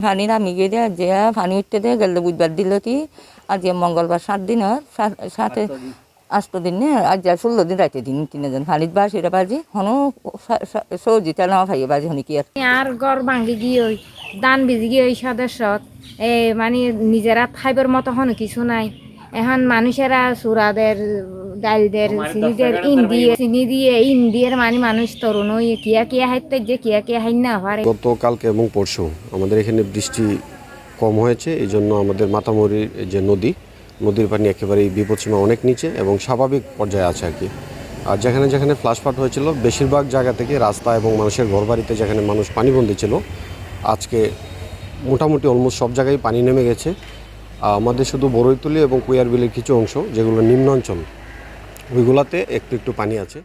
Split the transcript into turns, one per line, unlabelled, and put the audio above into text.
পানি নামি গিয়ে দেয় যে পানি উঠতে দেয় গেলে বুধবার দিল কি আজ মঙ্গলবার 7 দিন সাথে 8 দিন আজ 16 দিন রাইতে দিন 3 দিন পানিত বাস এটা বাজি হনো সৌজি তেল না ভাই বাজি হনি কি
আর গড় ভাঙ্গি গিয়ে ওই দান বিজি গিয়ে ওই সদস্য মানে নিজেরা খাইবার মতো হন কিছু নাই এখন মানুষেরা চূড়াদের ডালদের চিনি দিয়ে ইন্ডিয়ার মানে মানুষ তরুণ হয়ে কিয়া কিয়া হাইতে যে কিয়া কিয়া হাই না পারে।
গতকালকে এবং পরশু আমাদের এখানে বৃষ্টি কম হয়েছে, এই জন্য আমাদের মাতামুহুরীর যে নদীর পানি একেবারেই বিপদসীমা অনেক নিচে এবং স্বাভাবিক পর্যায়ে আছে আর কি। আর যেখানে যেখানে ফ্লাশফ্লাড হয়েছিল বেশিরভাগ জায়গা থেকে রাস্তা এবং মানুষের ঘরবাড়িতে যেখানে মানুষ পানিবন্দী ছিল আজকে মোটামুটি অলমোস্ট সব জায়গায় পানি নেমে গেছে। আমাদের শুধু বড়ইতলী এবং কুইয়ারবিলের কিছু অংশ যেগুলো নিম্নাঞ্চল ওইগুলোতে একটু একটু পানি আছে।